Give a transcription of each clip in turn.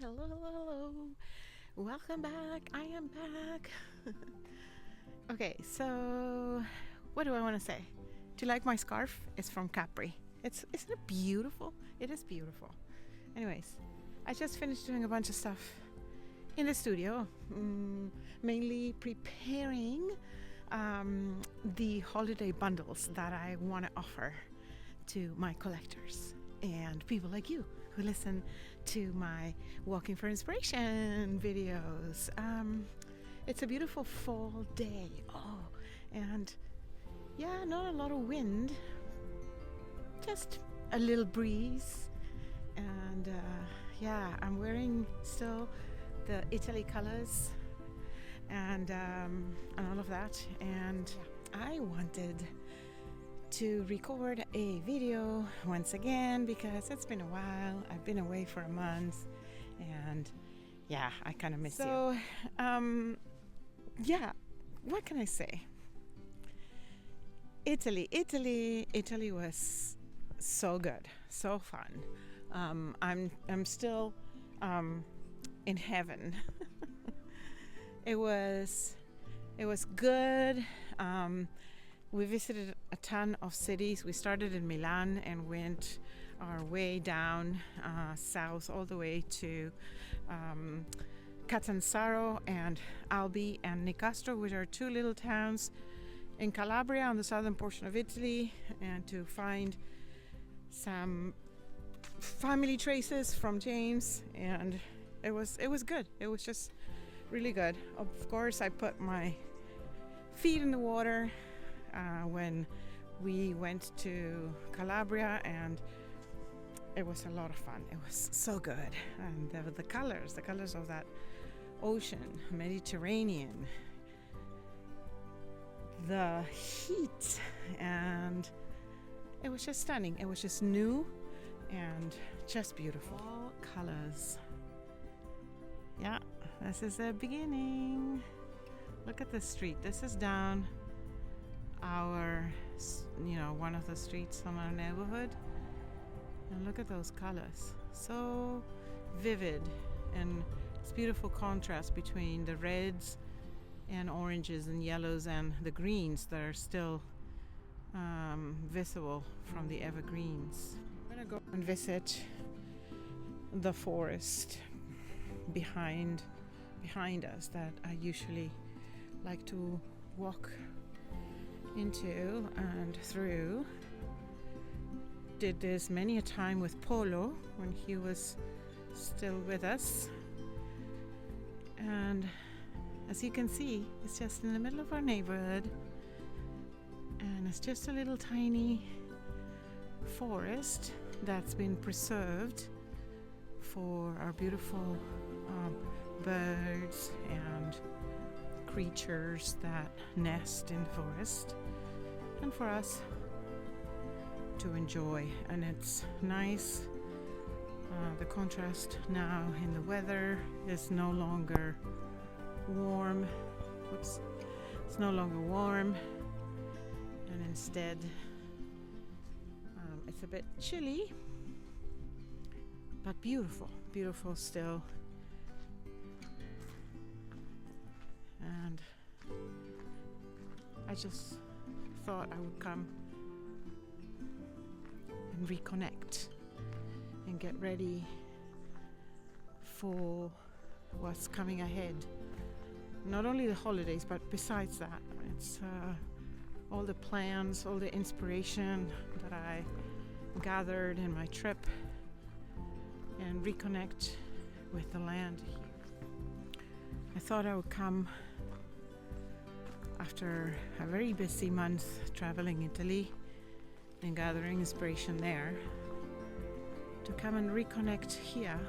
hello. Welcome back. I am back. Okay, so what do I want to say? Do you like my scarf? It's from Capri. Isn't it beautiful? It is beautiful. Anyways, I just finished doing a bunch of stuff in the studio, mainly preparing the holiday bundles that I want to offer to my collectors and people like you who listen to my Walking for Inspiration videos. It's a beautiful fall day. And yeah, not a lot of wind, just a little breeze. And yeah, I'm wearing still the Italy colors and all of that. And I wanted to record a video once again because it's been a while. I've been away for a month and yeah, I kind of miss you. So yeah, what can I say? Italy was so good, so fun. I'm still in heaven. It was good. We visited a ton of cities. We started in Milan and went our way down south all the way to Catanzaro and Albi and Nicastro, which are two little towns in Calabria on the southern portion of Italy, and to find some family traces from James. And it was good. It was just really good. Of course, I put my feet in the water when we went to Calabria, and it was a lot of fun. It was so good. And the colors of that ocean, Mediterranean, the heat, and it was just stunning. It was just new and just beautiful. All colors. Yeah, this is the beginning. Look at the street. This is down our, one of the streets from our neighborhood. And look at those colors. So vivid, and it's beautiful contrast between the reds and oranges and yellows and the greens that are still visible from the evergreens. I'm gonna go and visit the forest behind us that I usually like to walk into and through. Did this many a time with Polo when he was still with us. And as you can see, it's just in the middle of our neighborhood, and it's just a little tiny forest that's been preserved for our beautiful birds and creatures that nest in the forest, and for us to enjoy. And it's nice. The contrast now in the weather is no longer warm. It's no longer warm, and instead it's a bit chilly, but beautiful still. And I just thought I would come and reconnect and get ready for what's coming ahead. Not only the holidays, but besides that, it's all the plans, all the inspiration that I gathered in my trip, and reconnect with the land here. I thought I would come after a very busy month traveling Italy and gathering inspiration there, to come and reconnect here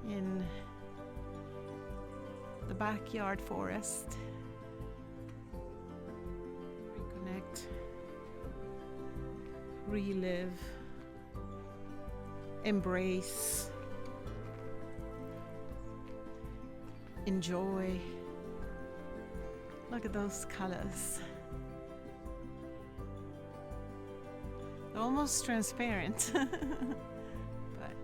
in the backyard forest. Reconnect, relive, embrace, enjoy. Look at those colors. Almost transparent. But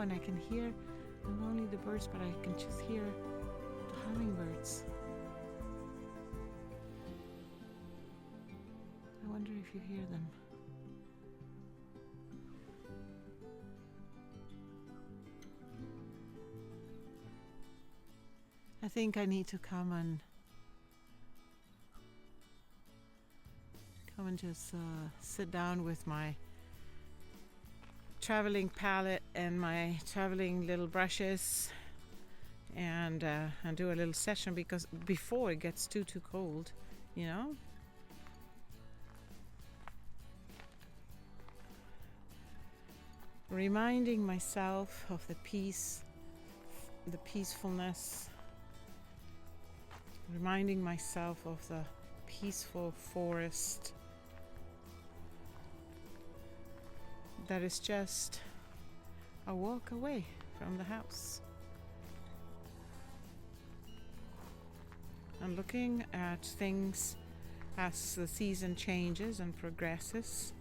and I can hear not only the birds, but I can just hear the hummingbirds. I wonder if you hear them. I think I need to come and just sit down with my traveling palette and my traveling little brushes and do a little session, because before it gets too cold, you know. Reminding myself of the peace, the peacefulness, reminding myself of the peaceful forest that is just a walk away from the house. And looking at things as the season changes and progresses.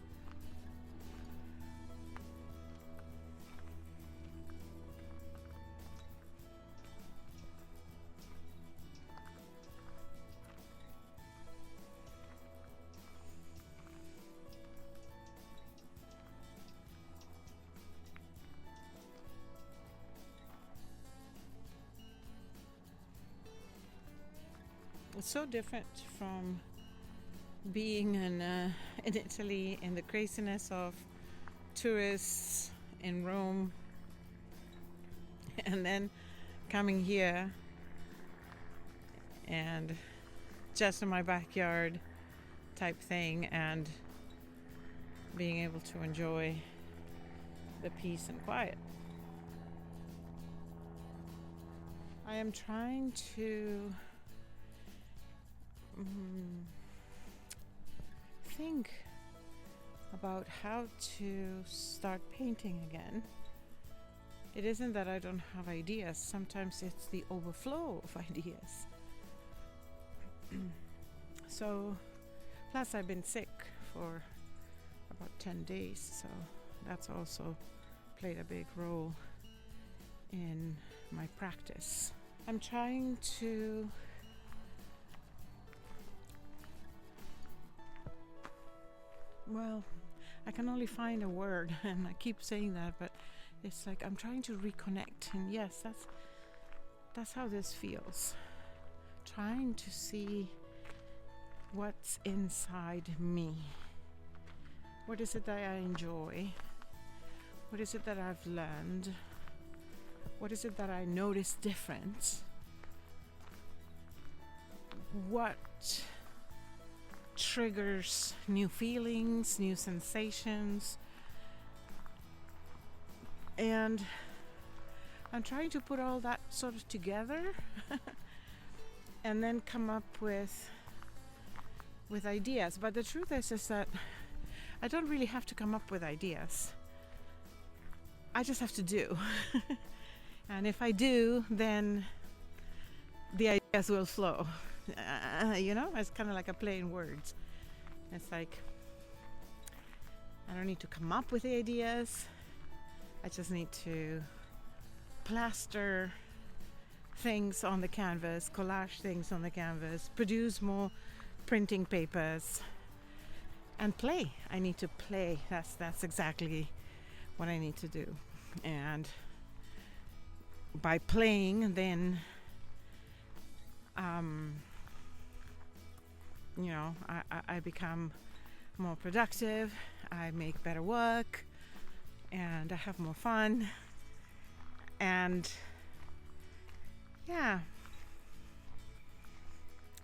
It's so different from being in Italy, in the craziness of tourists in Rome, and then coming here and just in my backyard type thing, and being able to enjoy the peace and quiet. I am trying to think about how to start painting again. It isn't that I don't have ideas, sometimes it's the overflow of ideas. So, plus I've been sick for about 10 days, so that's also played a big role in my practice. I'm trying to I can only find a word, and I keep saying that, but it's like I'm trying to reconnect, and yes, that's how this feels. Trying to see what's inside me. What is it that I enjoy? What is it that I've learned? What is it that I notice different? What triggers new feelings, new sensations? And I'm trying to put all that sort of together and then come up with ideas. But the truth is that I don't really have to come up with ideas. I just have to do. And if I do, then the ideas will flow. You know, it's kind of like a play in words. It's like I don't need to come up with the ideas. I just need to plaster things on the canvas, collage things on the canvas, produce more printing papers, and play. I need to play. That's exactly what I need to do. And by playing, then I become more productive, I make better work, and I have more fun. And yeah,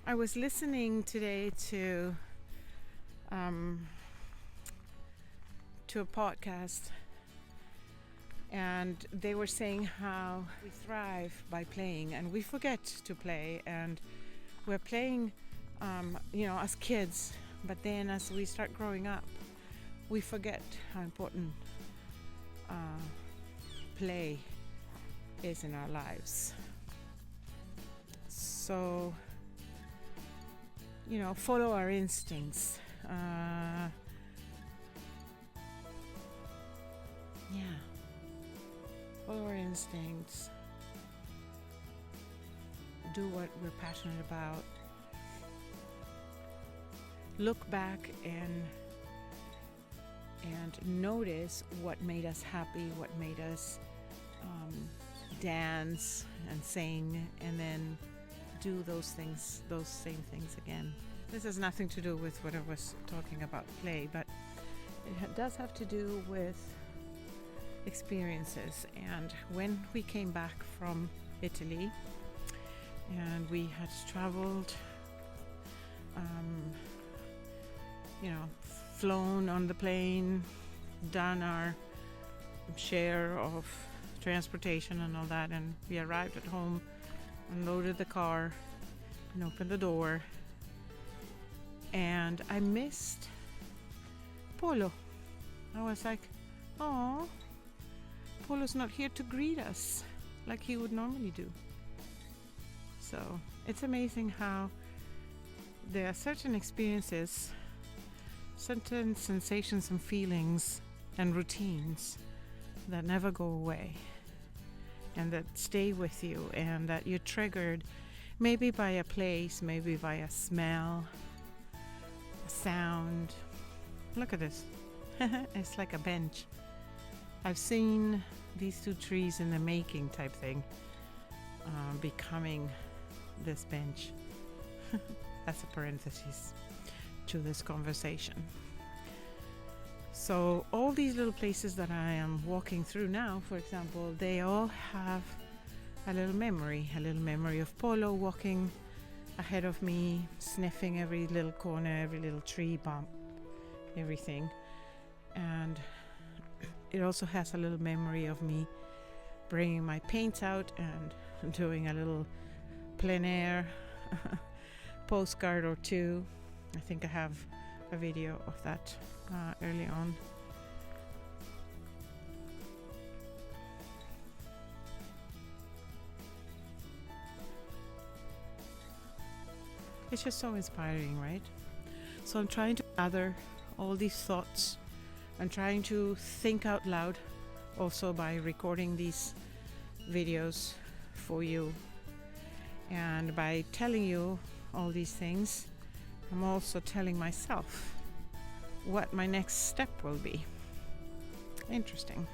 I was listening today to a podcast, and they were saying how we thrive by playing and we forget to play, and we're playing as kids, but then as we start growing up, we forget how important play is in our lives. So, follow our instincts. Follow instincts, do what we're passionate about, look back and notice what made us happy, what made us dance and sing, and then do those things, those same things again. This has nothing to do with what I was talking about play, but it does have to do with experiences. And when we came back from Italy and we had traveled, flown on the plane, done our share of transportation and all that, and we arrived at home, unloaded the car and opened the door, and I missed Polo. I was like, oh, Polo's not here to greet us like he would normally do. So it's amazing how there are certain experiences, certain sensations and feelings and routines that never go away and that stay with you, and that you're triggered maybe by a place, maybe by a smell, a sound. Look at this. It's like a bench. I've seen these two trees in the making type thing becoming this bench. That's a parenthesis to this conversation. So all these little places that I am walking through now, for example, they all have a little memory of Polo walking ahead of me, sniffing every little corner, every little tree bump, everything. And it also has a little memory of me bringing my paints out and doing a little plein air postcard or two. I think I have a video of that early on. It's just so inspiring, right? So I'm trying to gather all these thoughts. I'm trying to think out loud also by recording these videos for you. And by telling you all these things, I'm also telling myself what my next step will be. Interesting.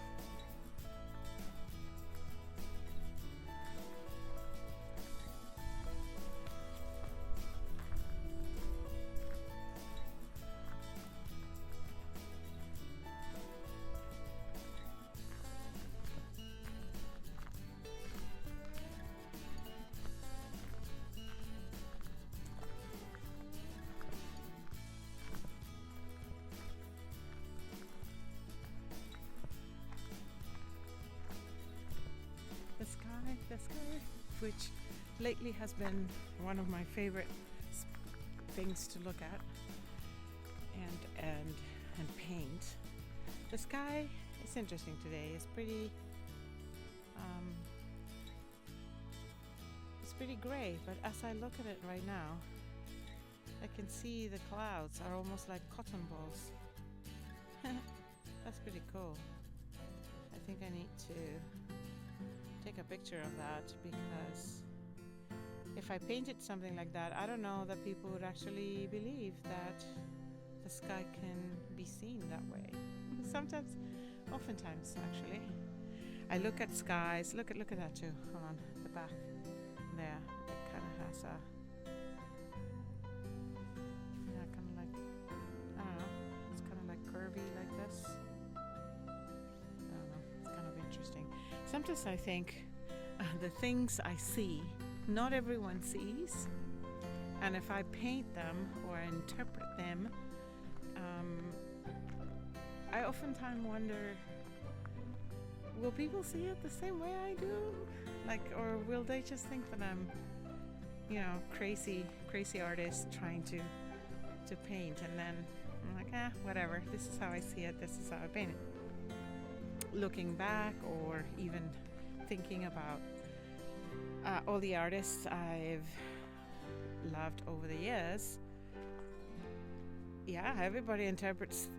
The sky, which lately has been one of my favorite things to look at and paint. The sky is interesting today. It's pretty gray, but as I look at it right now, I can see the clouds are almost like cotton balls. That's pretty cool. I think I need to take a picture of that, because if I painted something like that, I don't know that people would actually believe that the sky can be seen that way. Oftentimes actually, I look at skies. Look at that too. Hold on, the back there. It kind of has a kind of like, I don't know. It's kind of like curvy like this. I don't know. It's kind of interesting. Sometimes I think the things I see, not everyone sees, and if I paint them or interpret them, I oftentimes wonder, will people see it the same way I do? Or will they just think that I'm, crazy artist trying to paint, and then I'm like, whatever, this is how I see it, this is how I paint it. Looking back, or even thinking about all the artists I've loved over the years, everybody interprets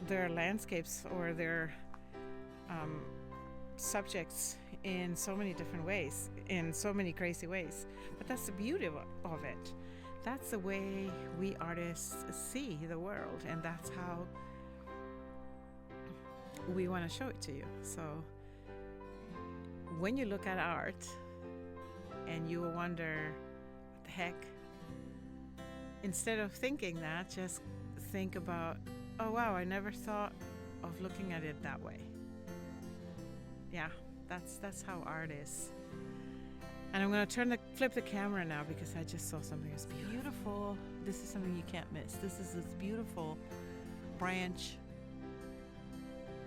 their landscapes or their subjects in so many different ways, in so many crazy ways. But that's the beauty of it. That's the way we artists see the world, and that's how we want to show it to you. So when you look at art and you wonder, what the heck? Instead of thinking that, just think about, oh wow, I never thought of looking at it that way. Yeah, that's how art is. And I'm going to flip the camera now because I just saw something that's Beautiful. This is something you can't miss. This is this beautiful branch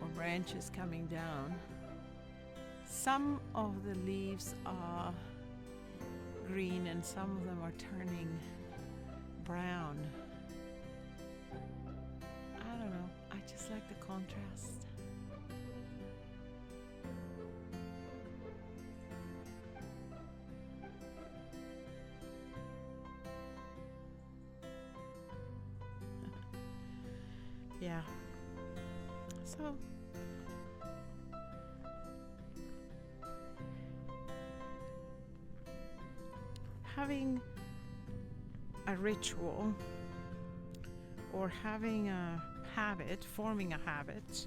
or branches coming down. Some of the leaves are green and some of them are turning brown. I don't know. I just like the contrast. Yeah. So having a ritual or having a habit, forming a habit,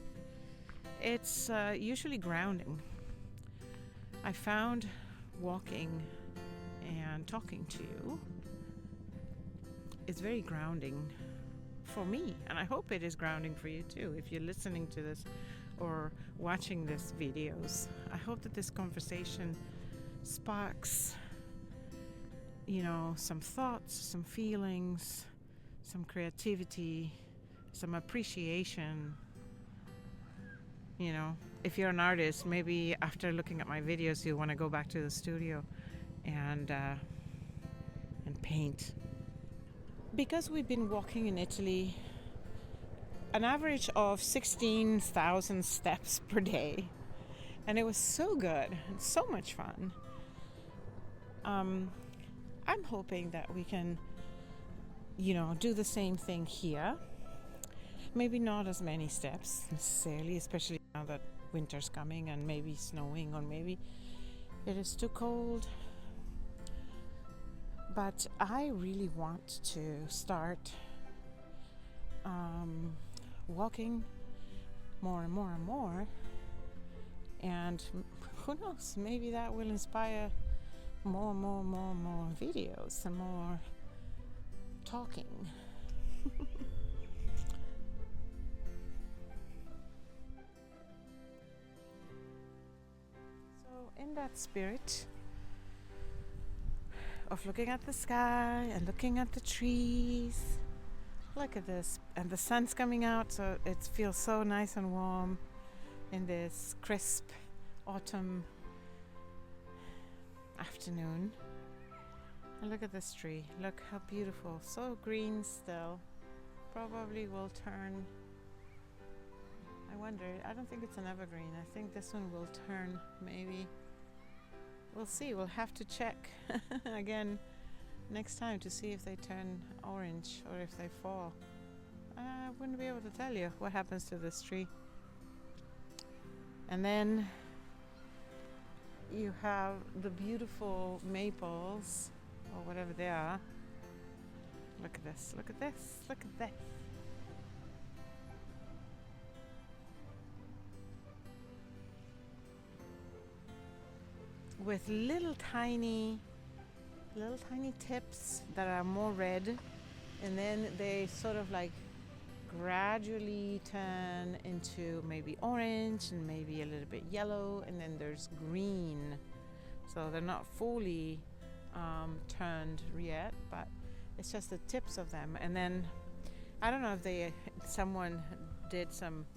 it's usually grounding. I found walking and talking to you is very grounding for me, and I hope it is grounding for you too if you're listening to this or watching these videos. I hope that this conversation sparks, you know, some thoughts, some feelings, some creativity, some appreciation. You know, if you're an artist, maybe after looking at my videos you want to go back to the studio and paint. Because we've been walking in Italy an average of 16,000 steps per day, and it was so good and so much fun. I'm hoping that we can, you know, do the same thing here. Maybe not as many steps necessarily, especially now that winter's coming and maybe snowing, or maybe it is too cold. But I really want to start walking more and more and more. And who knows, maybe that will inspire more videos and more talking. So in that spirit of looking at the sky and looking at the trees, look at this, and the sun's coming out, so it feels so nice and warm in this crisp autumn afternoon. And look at this tree, look how beautiful, so green still. Probably will turn, I wonder, I don't think it's an evergreen, I think this one will turn, maybe. We'll see, we'll have to check again next time to see if they turn orange or if they fall. I wouldn't be able to tell you what happens to this tree. And then you have the beautiful maples, or whatever they are. Look at this, look at this, look at this. With little tiny tips that are more red, and then they sort of like gradually turn into maybe orange and maybe a little bit yellow, and then there's green. So they're not fully turned yet, but it's just the tips of them. And then I don't know if someone did some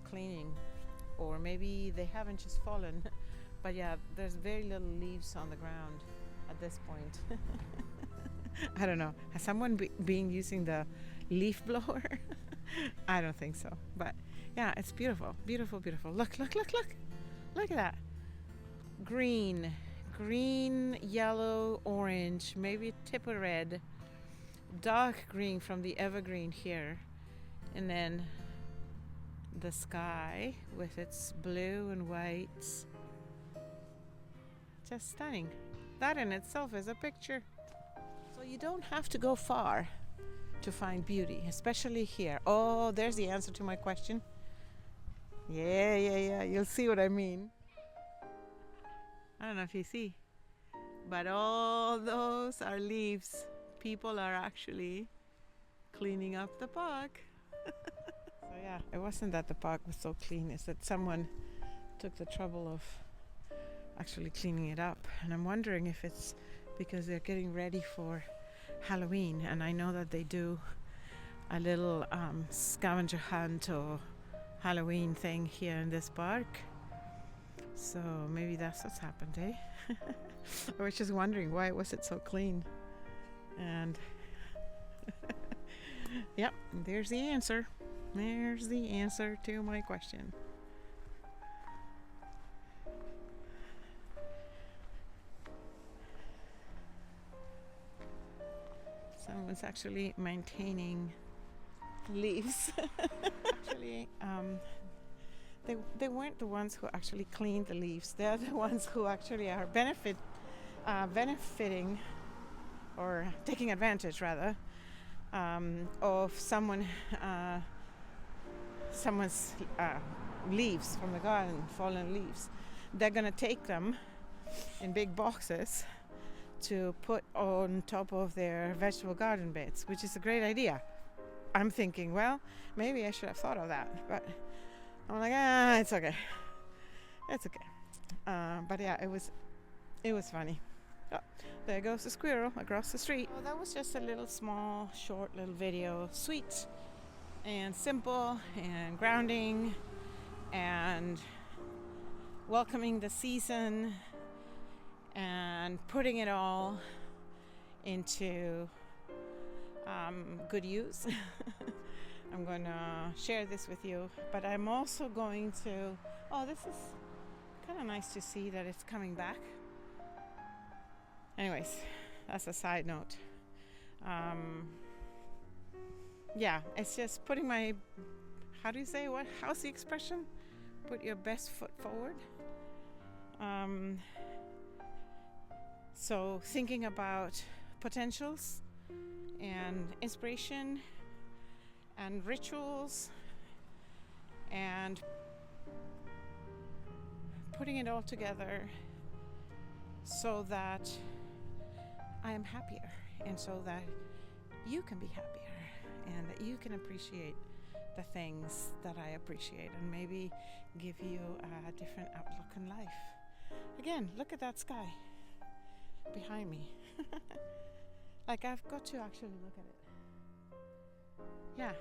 cleaning, or maybe they haven't just fallen. But yeah, there's very little leaves on the ground at this point. I don't know. Has someone been using the leaf blower? I don't think so. But yeah, it's beautiful, beautiful, beautiful. Look, look, look, look. Look at that. Green, yellow, orange, maybe a tip of red, dark green from the evergreen here, and then the sky with its blue and whites. Just stunning. That in itself is a picture. So you don't have to go far to find beauty, especially here. Oh, there's the answer to my question. Yeah. You'll see what I mean. I don't know if you see, but all those are leaves. People are actually cleaning up the park. So yeah, it wasn't that the park was so clean, it's that someone took the trouble of actually cleaning it up. And I'm wondering if it's because they're getting ready for Halloween, and I know that they do a little scavenger hunt or Halloween thing here in this park. So maybe that's what's happened, eh? I was just wondering, why was it so clean? And yep, there's the answer. There's the answer to my question. Someone's actually maintaining leaves. Actually, they weren't the ones who actually cleaned the leaves. They're the ones who actually are benefiting or taking advantage, rather, of someone's leaves from the garden, fallen leaves. They're gonna take them in big boxes to put on top of their vegetable garden beds, which is a great idea. I'm thinking, well, maybe I should have thought of that, but I'm like, it's okay. But yeah, it was funny. Oh, there goes the squirrel across the street. Well, that was just a little small, short little video. Sweet and simple and grounding and welcoming the season and putting it all into good use. I'm going to share this with you, but I'm also going to, this is kind of nice to see that it's coming back. Anyways, that's a side note. Yeah, it's just putting my, how's the expression? Put your best foot forward. So thinking about potentials and inspiration and rituals and putting it all together so that I am happier and so that you can be happier and that you can appreciate the things that I appreciate and maybe give you a different outlook in life. Again, look at that sky behind me. Like, I've got to actually look at it. Yeah.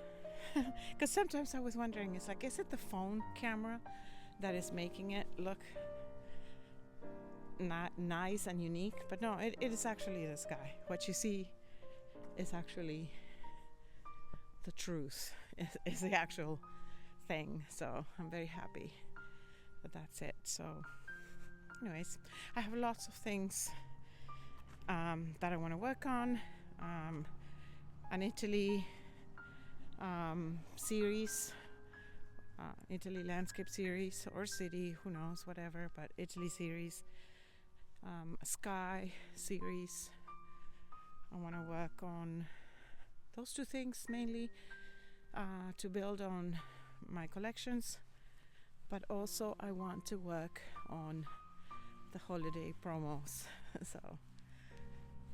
Because sometimes I was wondering, it's like, is it the phone camera that is making it look not nice and unique? But no, it is actually the sky. What you see is actually the truth, is the actual thing. So I'm very happy that that's it. So anyways, I have lots of things that I want to work on. An Italy series, Italy landscape series or city, who knows, whatever, but Italy series, a sky series. I want to work on those two things mainly to build on my collections, but also I want to work on the holiday promos. So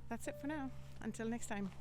that's it for now. Until next time.